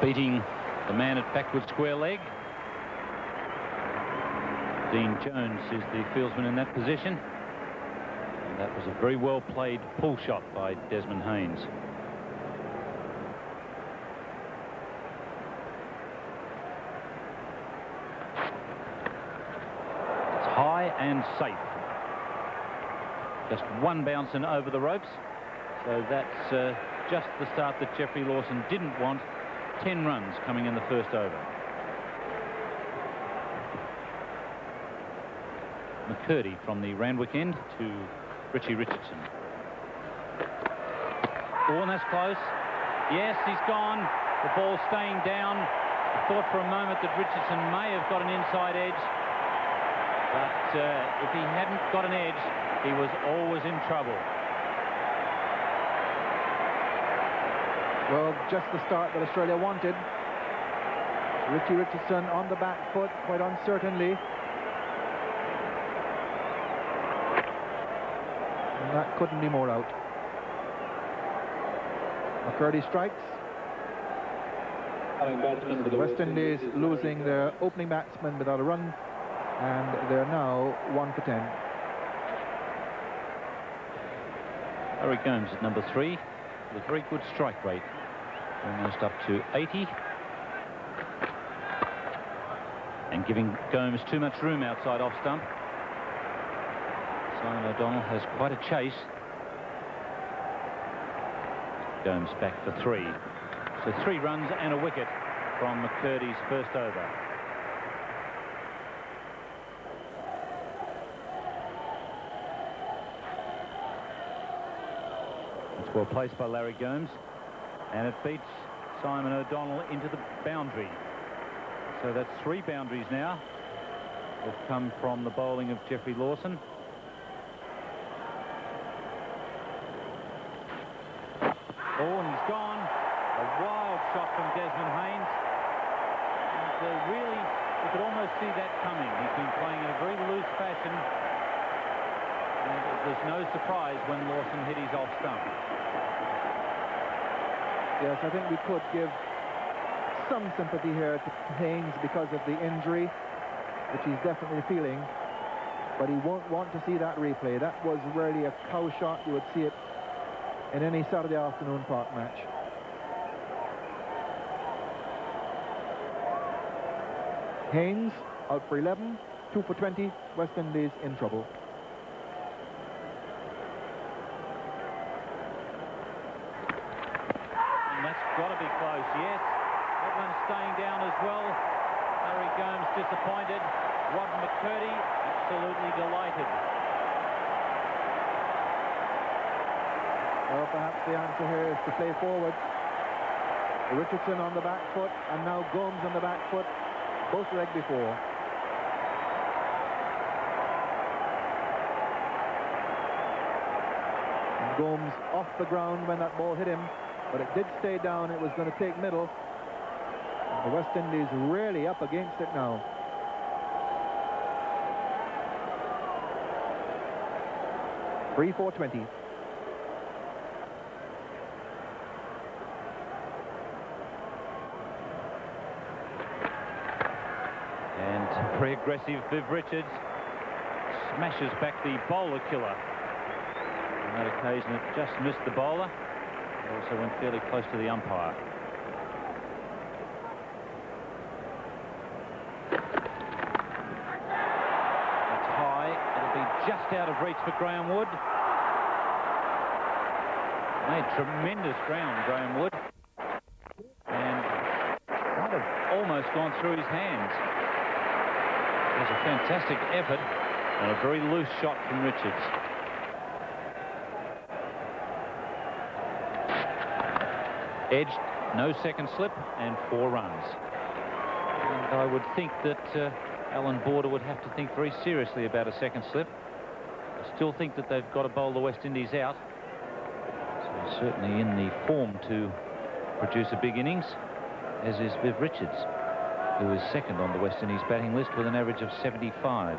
beating the man at backward square leg. Dean Jones is the fieldsman in that position. And that was a very well played pull shot by Desmond Haynes. It's high and safe. Just one bounce and over the ropes. So that's just the start that Geoffrey Lawson didn't want. 10 runs coming in the first over. McCurdy from the Randwick end to Richie Richardson. Oh, and that's close. Yes, he's gone. The ball staying down. I thought for a moment that Richardson may have got an inside edge. But if he hadn't got an edge, he was always in trouble. Well, just the start that Australia wanted. Richie Richardson on the back foot, quite uncertainly. And that couldn't be more out. McCurdy strikes. The West Indies losing their opening batsman without a run, and they're now 1 for 10. Larry Gomes at number 3 with a very good strike rate, almost up to 80, and giving Gomes too much room outside off stump. Simon O'Donnell has quite a chase. Gomes back for 3. So 3 runs and a wicket from McCurdy's first over. It's well placed by Larry Gomes, and it beats Simon O'Donnell into the boundary. So that's 3 boundaries now that come from the bowling of Geoffrey Lawson. Oh, and he's gone. A wild shot from Desmond Haynes. And really, you could almost see that coming. He's been playing in a very loose fashion. And there's no surprise when Lawson hit his off stump. Yes, I think we could give some sympathy here to Haynes because of the injury, which he's definitely feeling. But he won't want to see that replay. That was really a cow shot. You would see it in any Saturday afternoon park match. Haynes out for 11, 2 for 20, West Indies in trouble. And that's got to be close, yes. That one's staying down as well. Larry Gomes disappointed. Rob McCurdy absolutely delighted. Well, perhaps the answer here is to play forward. Richardson on the back foot, and now Gomes on the back foot, both leg before. And Gomes off the ground when that ball hit him, but it did stay down. It was going to take middle. And the West Indies really up against it now. Three, 4-20. Very aggressive Viv Richards smashes back the bowler killer. On that occasion it just missed the bowler. It also went fairly close to the umpire. That's high. It'll be just out of reach for Graham Wood. Made tremendous ground, Graham Wood, and might have almost gone through his hands. It was a fantastic effort and a very loose shot from Richards. Edged, no second slip, and 4 runs. And I would think that Alan Border would have to think very seriously about a second slip. I still think that they've got to bowl the West Indies out. So certainly in the form to produce a big innings, as is Viv Richards, who is second on the West Indies batting list with an average of 75.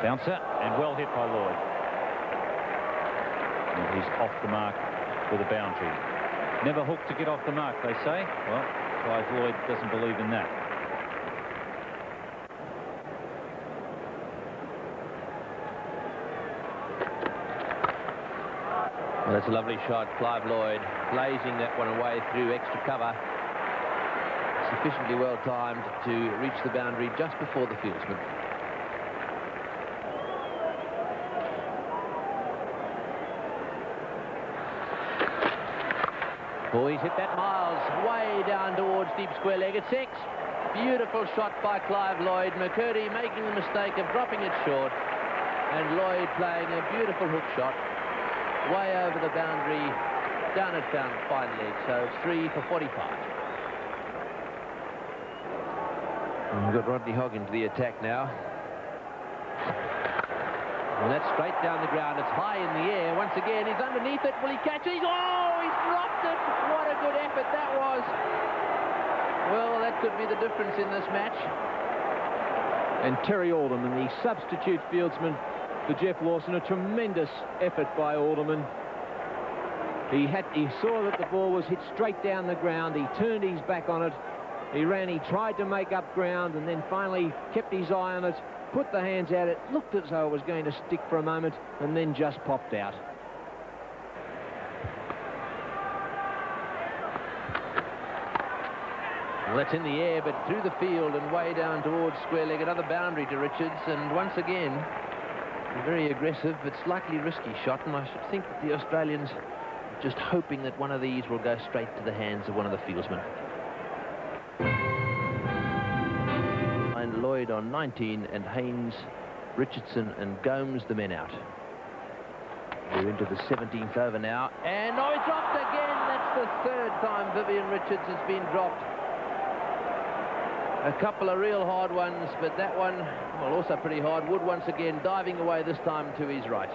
Bouncer, and well hit by Lloyd. And he's off the mark with a boundary. Never hooked to get off the mark, they say. Well, Clive Lloyd doesn't believe in that. Well, that's a lovely shot. Clive Lloyd blazing that one away through extra cover. Sufficiently well timed to reach the boundary just before the fieldsman. Oh, he's hit that miles way down towards deep square leg at 6. Beautiful shot by Clive Lloyd. McCurdy making the mistake of dropping it short, and Lloyd playing a beautiful hook shot way over the boundary, down at fine leg. So 3 for 45. And we've got Rodney Hogg into the attack now. And that's straight down the ground. It's high in the air. Once again, he's underneath it. Will he catch it? Oh, he's dropped it. What a good effort that was. Well, that could be the difference in this match. And Terry Alderman, the substitute fieldsman for Jeff Lawson, a tremendous effort by Alderman. He saw that the ball was hit straight down the ground. He turned his back on it. He ran, he tried to make up ground, and then finally kept his eye on it, put the hands out. It looked as though it was going to stick for a moment, and then just popped out. Well, that's in the air, but through the field and way down towards square leg. Another boundary to Richards, and once again, a very aggressive but slightly risky shot, and I should think that the Australians are just hoping that one of these will go straight to the hands of one of the fieldsmen. And Lloyd on 19, and Haynes, Richardson and Gomes the men out. We're into the 17th over now, and oh, he dropped again. That's the third time Vivian Richards has been dropped. A couple of real hard ones, but that one, well, also pretty hard. Wood once again diving away, this time to his right.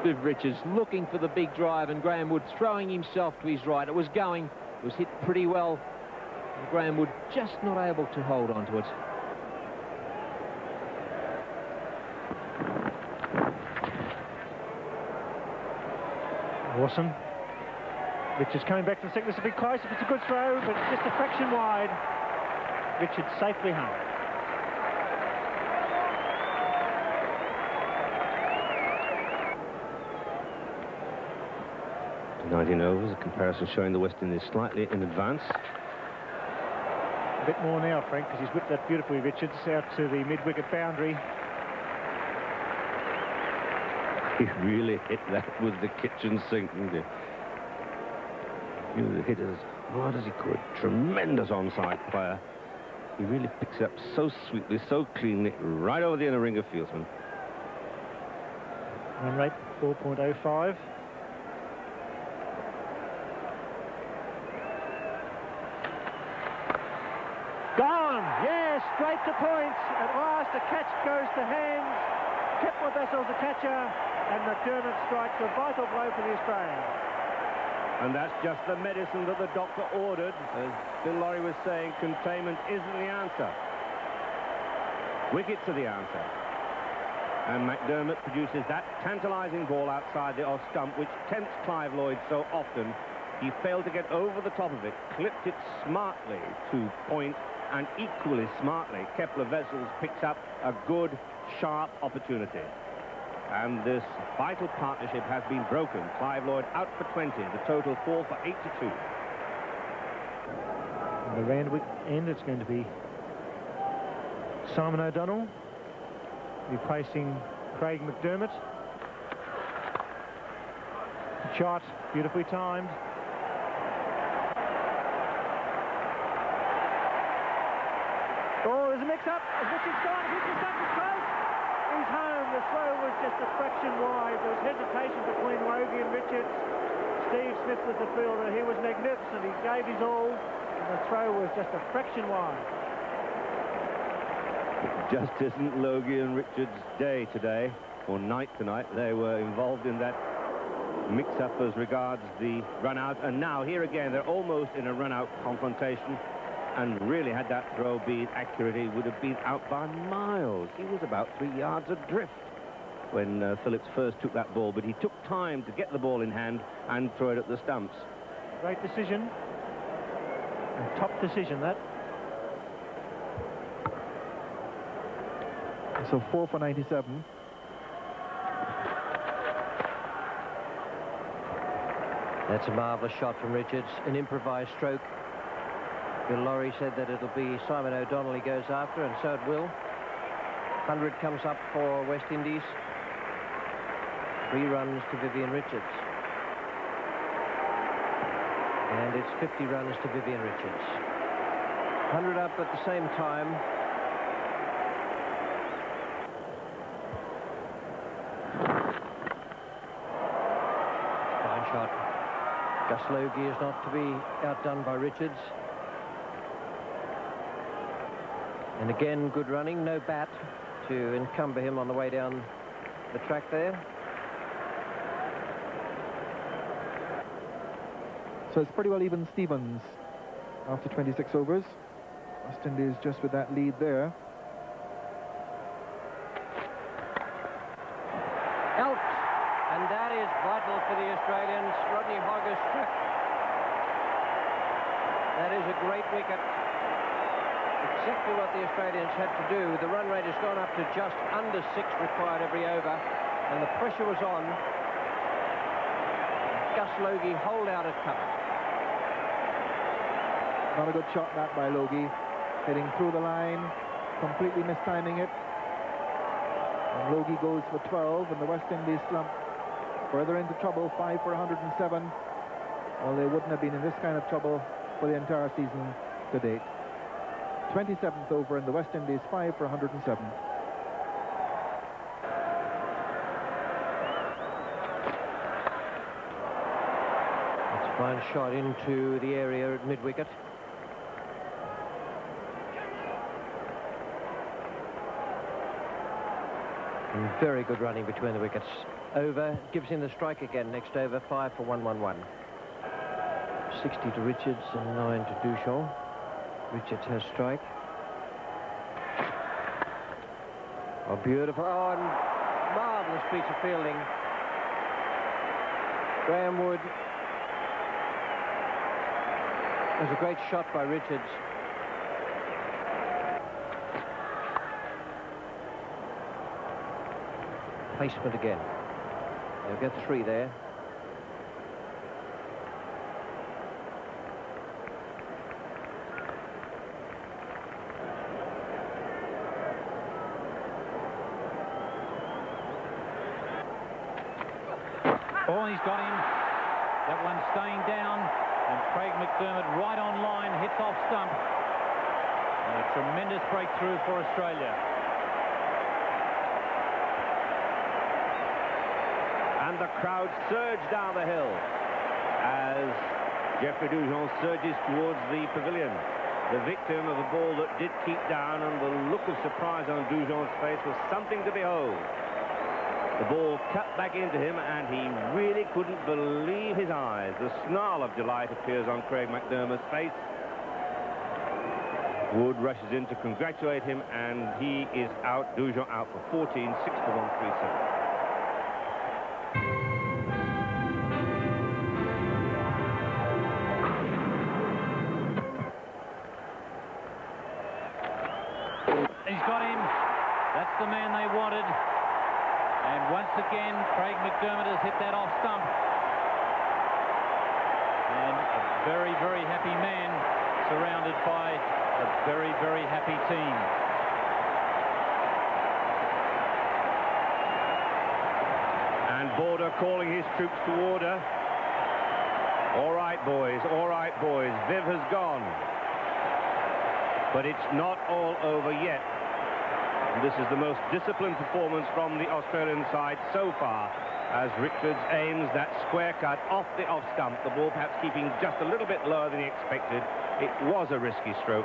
Viv Richards looking for the big drive, and Graham Wood throwing himself to his right. It was going, it was hit pretty well, and Graham Wood just not able to hold on to it. Awesome. Richards coming back to the second. This will be close if it's a good throw, but just a fraction wide. Richards safely home. 19 overs, a comparison showing the West Indies slightly in advance. A bit more now, Frank, because he's whipped that beautifully, Richards, out to the mid-wicket boundary. He really hit that with the kitchen sink, didn't he? He hit it as hard as he could. Tremendous onside player. He really picks it up so sweetly, so cleanly, right over the inner ring of fieldsmen. Run rate 4.05. Gone! Yes, straight to points. At last, a catch goes to hands. Kepler Bessel's the catcher, and McDermott strikes a vital blow for the Australians. And that's just the medicine that the doctor ordered. As Bill Lawry was saying, containment isn't the answer. Wickets are the answer. And McDermott produces that tantalising ball outside the off stump, which tempts Clive Lloyd so often. He failed to get over the top of it, clipped it smartly to point, and equally smartly, Kepler Wessels picks up a good, sharp opportunity. And this vital partnership has been broken. Clive Lloyd out for 20, the total 4 for 82. On the Randwick end, it's going to be Simon O'Donnell replacing Craig McDermott. Shot, beautifully timed. Oh, there's a mix-up. Richards gone. Richards up to close. He's home. The throw was just a fraction wide. There was hesitation between Logie and Richards. Steve Smith was the fielder. He was magnificent. He gave his all, and the throw was just a fraction wide. It just isn't Logie and Richards' day today, or night tonight. They were involved in that mix-up as regards the run-out, and now here again they're almost in a run-out confrontation. And really, had that throw been accurate, he would have been out by miles. He was about 3 yards adrift when Phillips first took that ball, but he took time to get the ball in hand and throw it at the stumps. Great decision. And top decision, that. So 4 for 97. That's a marvellous shot from Richards, an improvised stroke. Bill Laurie said that it'll be Simon O'Donnell he goes after, and so it will. 100 comes up for West Indies. 3 runs to Vivian Richards. And it's 50 runs to Vivian Richards. 100 up at the same time. Fine shot. Gus Logie is not to be outdone by Richards. And again, good running, no bat to encumber him on the way down the track there. So it's pretty well even Stevens after 26 overs. West Indies just with that lead there. Out! And that is vital for the Australians. Rodney Hodges struck. That is a great wicket. Exactly what the Australians had to do. The run rate has gone up to just under 6 required every over, and the pressure was on. Gus Logie holed out at cover. Not a good shot that by Logie. Hitting through the line, completely mistiming it. And Logie goes for 12, and the West Indies slump further into trouble, 5 for 107. Well, they wouldn't have been in this kind of trouble for the entire season to date. 27th over in the West Indies, 5 for 107. It's a fine shot into the area at mid-wicket. And very good running between the wickets. Over, gives him the strike again. Next over, 5 for 111. 60 to Richards and 9 to Duchamp. Richards has strike. Oh, beautiful. Oh, and marvellous piece of fielding. Graham Wood. It was a great shot by Richards. Placement again. They'll get 3 there. Oh, he's got him. That one's staying down, and Craig McDermott right on line, hits off stump. And a tremendous breakthrough for Australia. And the crowd surge down the hill as Geoffrey Dujon surges towards the pavilion. The victim of a ball that did keep down, and the look of surprise on Dujon's face was something to behold. The ball cut back into him, and he really couldn't believe his eyes. The snarl of delight appears on Craig McDermott's face. Wood rushes in to congratulate him, and he is out. Dujon out for 14, 6 for 137. He's got him. That's the man they wanted. And once again, Craig McDermott has hit that off stump. And a very, very happy man surrounded by a very, very happy team. And Border calling his troops to order. All right, boys, all right, boys. Viv has gone. But it's not all over yet. This is the most disciplined performance from the Australian side so far, as Richards aims that square cut off the off stump, the ball perhaps keeping just a little bit lower than he expected. It was a risky stroke,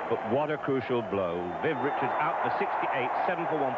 but what a crucial blow. Viv Richards out for 68, 7 for 140.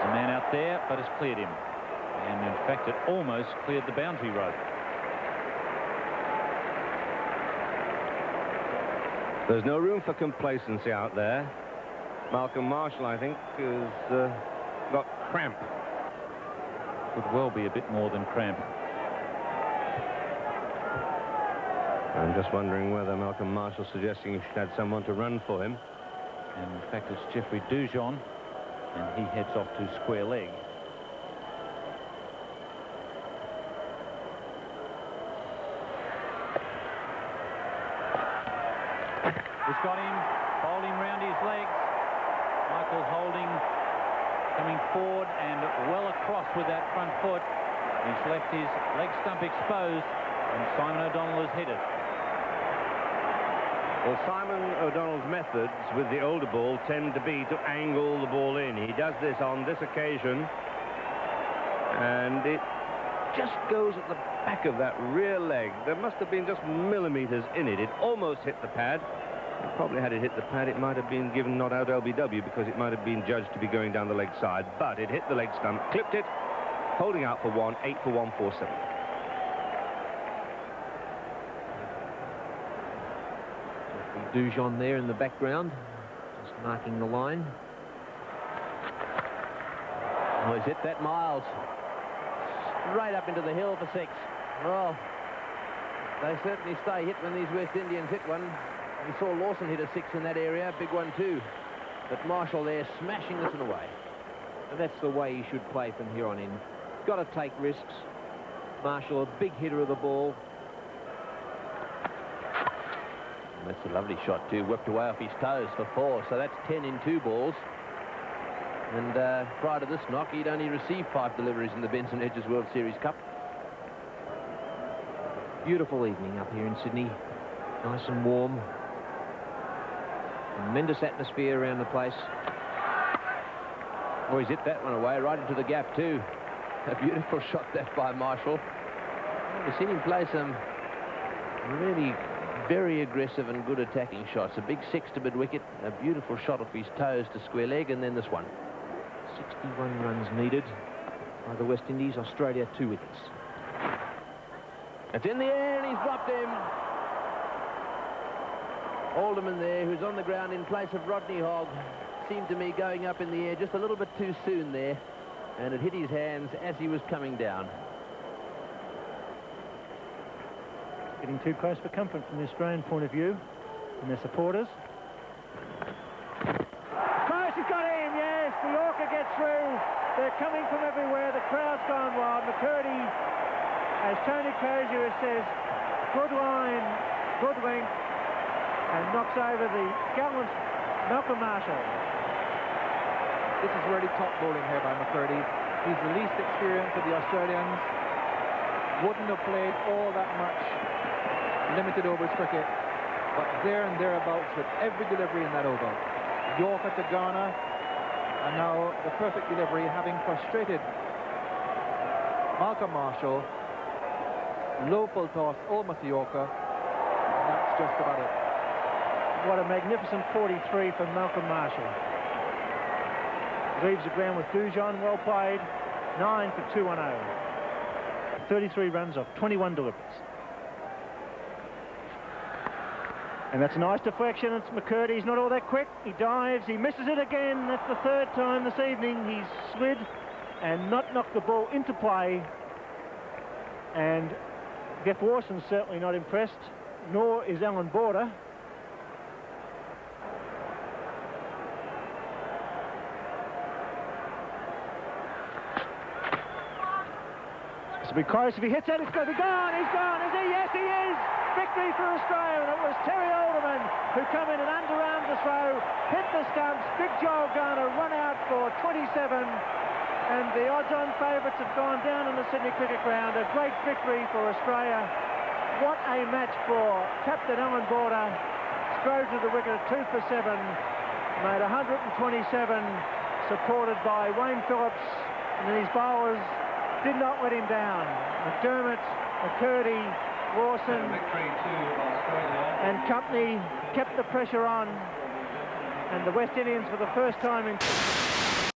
There's a man out there, but it's cleared him. And in fact, it almost cleared the boundary rope. There's no room for complacency out there. Malcolm Marshall, I think, has got cramp. Could well be a bit more than cramp. I'm just wondering whether Malcolm Marshall's suggesting he should have someone to run for him. And in fact, it's Jeffrey Dujon, and he heads off to square leg. He's got him, bowled him round his legs. Michael Holding coming forward and well across with that front foot. He's left his leg stump exposed, and Simon O'Donnell has hit it. Well, Simon O'Donnell's methods with the older ball tend to be to angle the ball in. He does this on this occasion, and it just goes at the back of that rear leg. There must have been just millimetres in it. It almost hit the pad. Probably had it hit the pad, it might have been given not out LBW because it might have been judged to be going down the leg side, but it hit the leg stump, clipped it, holding out for 1, 8 for 147. Dujon there in the background, just marking the line. Oh, he's hit that Miles. Straight up into the hill for 6. Well, they certainly stay hit when these West Indians hit one. We saw Lawson hit a 6 in that area, big one too. But Marshall there smashing this one away. And that's the way he should play from here on in. Got to take risks. Marshall, a big hitter of the ball. And that's a lovely shot too, whipped away off his toes for 4, so that's 10 in 2 balls. And prior to this knock, he'd only received 5 deliveries in the Benson Hedges World Series Cup. Beautiful evening up here in Sydney. Nice and warm. Tremendous atmosphere around the place. Oh, he's hit that one away, right into the gap too. A beautiful shot that by Marshall. We've seen him play some really very aggressive and good attacking shots. A big 6 to mid-wicket, a beautiful shot off his toes to square leg, and then this one. 61 runs needed by the West Indies. Australia 2 wickets. It's in the air and he's dropped him. Alderman there, who's on the ground in place of Rodney Hogg, seemed to me going up in the air just a little bit too soon there, and it hit his hands as he was coming down. Getting too close for comfort from the Australian point of view and their supporters. Close, he's got him, yes. Mallorca gets through. They're coming from everywhere. The crowd's gone wild. McCurdy, as Tony Crozier says, good line, good length, and knocks over the gallant Malcolm Marshall. This is really top bowling here by McCurdy. He's the least experienced of the Australians. Wouldn't have played all that much limited overs cricket, but there and thereabouts with every delivery in that over. Yorker to Ghana, and now the perfect delivery, having frustrated Malcolm Marshall. Low full toss, almost a Yorker, and that's just about it. What a magnificent 43 from Malcolm Marshall. Leaves the ground with Dujon, well played. 9 for 210. 33 runs off 21 deliveries. And that's a nice deflection. It's McCurdy. He's not all that quick. He dives. He misses it again. That's the 3rd time this evening. He's slid and not knocked the ball into play. And Geoff Lawson's certainly not impressed, nor is Alan Border. It's to be close. If he hits it, it's going to be gone. He's gone, is he? Yes, he is. Victory for Australia, and it was Terry Alderman who come in and underarmed the throw, hit the stumps. Big Joel Garner run out for 27, and the odds-on favourites have gone down in the Sydney Cricket Ground. A great victory for Australia. What a match for Captain Alan Border. Strode to the wicket at 2 for 7, made 127, supported by Wayne Phillips, and then his bowlers did not let him down. McDermott, McCurdy, Lawson and company kept the pressure on, and the West Indians for the first time in